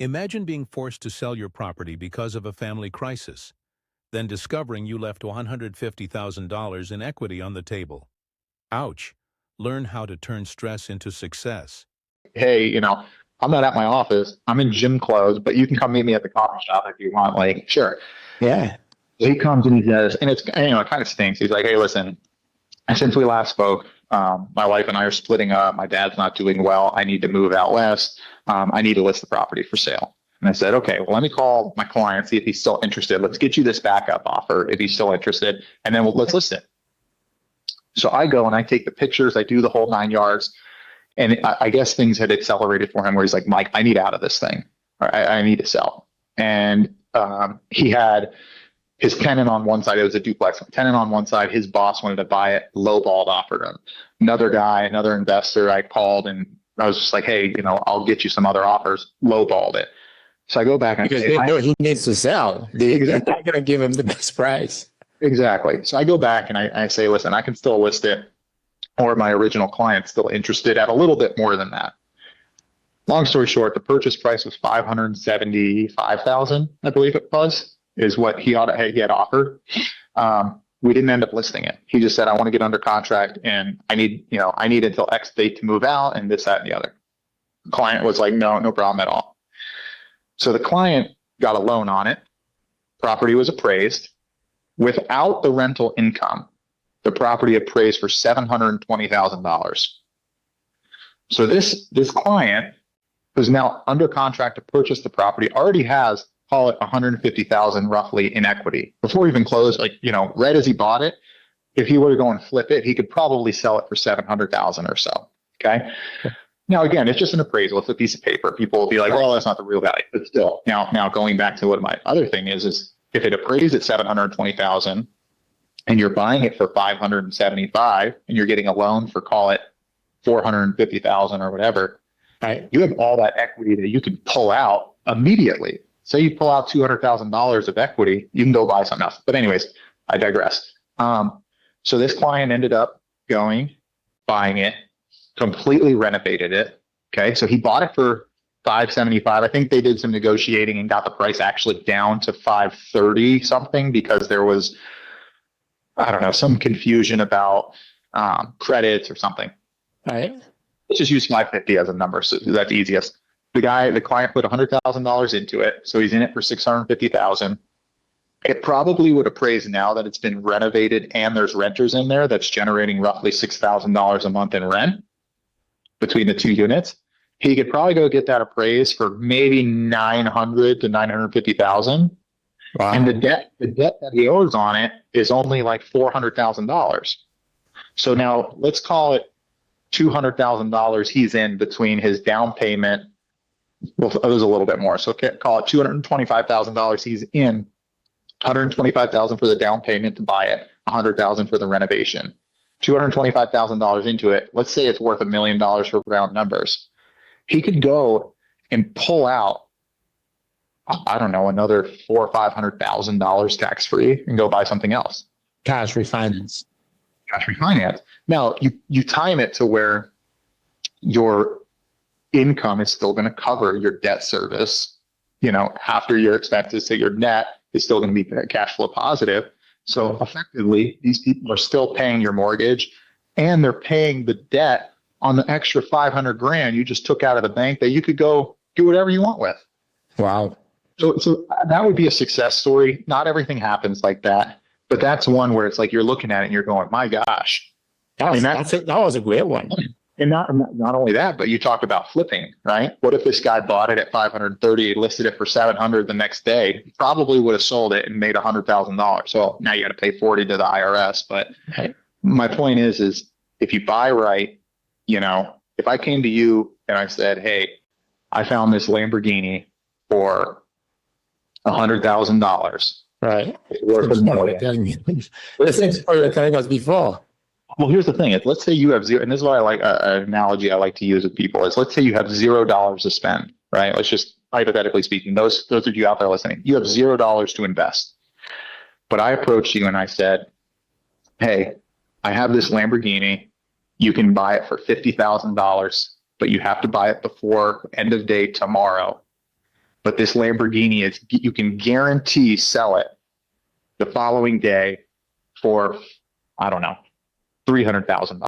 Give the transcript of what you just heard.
Imagine being forced to sell your property because of a family crisis, then discovering you left $150,000 in equity on the table. Ouch. Learn how to turn stress into success. Hey, I'm not at my office. I'm in gym clothes, but you can come meet me at the coffee shop if you want. Like, sure. Yeah. So he comes and he says, and it's, it kind of stinks. He's like, hey, listen, since we last spoke, my wife and I are splitting up. My dad's not doing well. I need to move out west. I need to list the property for sale. And I said, okay, well, let me call my client, see if he's still interested. Let's get you this backup offer if he's still interested, and then let's list it. So I go and I take the pictures. I do the whole 9 yards. And I guess things had accelerated for him where he's like, Mike, I need out of this thing. Or I need to sell. And he had his tenant on one side. It was a duplex. Tenant on one side. His boss wanted to buy it. Lowballed offered him. Another guy, another investor, I called and I was just like, hey, I'll get you some other offers. Lowballed it. So I go back and because they know he needs to sell. They're not going to give him the best price. Exactly. So I go back and I say, listen, I can still list it, or my original client's still interested at a little bit more than that. Long story short, the purchase price was $575,000, I believe it was, is what he had offered. We didn't end up listing it. He just said, I want to get under contract and I need until X date to move out and this, that, and the other. The client was like, no problem at all. So the client got a loan on it. Property was appraised. Without the rental income, the property appraised for $720,000. So this client, who's now under contract to purchase the property, already has, call it $150,000 roughly in equity. Before he even closed, right as he bought it, if he were to go and flip it, he could probably sell it for $700,000 or so. Okay. Now, again, it's just an appraisal. It's a piece of paper. People will be like, well, that's not the real value. But still, now going back to what my other thing is if it appraised at $720,000 and you're buying it for $575,000 and you're getting a loan for, call it $450,000 or whatever, right? You have all that equity that you can pull out immediately. Say you pull out $200,000 of equity, you can go buy something else. But anyways, I digress. So this client ended up buying it, completely renovated it. Okay. So he bought it for $575,000. I think they did some negotiating and got the price actually down to $530,000 something because there was, I don't know, some confusion about credits or something. All right. Let's just use $550,000 as a number. So that's easiest. The client put $100,000 into it. So he's in it for $650,000. It probably would appraise now that it's been renovated and there's renters in there that's generating roughly $6,000 a month in rent between the two units. He could probably go get that appraised for maybe $900,000 to $950,000. Wow. And the debt that he owes on it is only like $400,000. So now let's call it $200,000 he's in between his down payment. Well, it was a little bit more. So call it $225,000 he's in, $125,000 for the down payment to buy it, $100,000 for the renovation, $225,000 into it. Let's say it's worth $1 million for round numbers. He could go and pull out, I don't know, another $400,000 or $500,000 tax free and go buy something else. Cash refinance. Now you time it to where your income is still going to cover your debt service, after your expenses, so your net is still going to be cash flow positive. So effectively, these people are still paying your mortgage and they're paying the debt on the extra $500,000 you just took out of the bank that you could go do whatever you want with. Wow. So that would be a success story. Not everything happens like that, but that's one where it's like you're looking at it and you're going, my gosh. That was a great one. And not only that, but you talk about flipping, right? What if this guy bought it at $530, listed it for $700 the next day? He probably would have sold it and made $100,000. So now you got to pay $40 to the IRS. But my point is if you buy right, if I came to you and I said, hey, I found this Lamborghini for $100,000. Right. It's worth more. The same story you were telling us before. Well, here's the thing. Let's say you have zero, and this is why I like an analogy I like to use with people is let's say you have $0 to spend, right? Let's just hypothetically speaking, those of you out there listening, you have $0 to invest. But I approached you and I said, hey, I have this Lamborghini. You can buy it for $50,000, but you have to buy it before end of day tomorrow. but this Lamborghini is, you can guarantee sell it the following day for, I don't know, $300,000.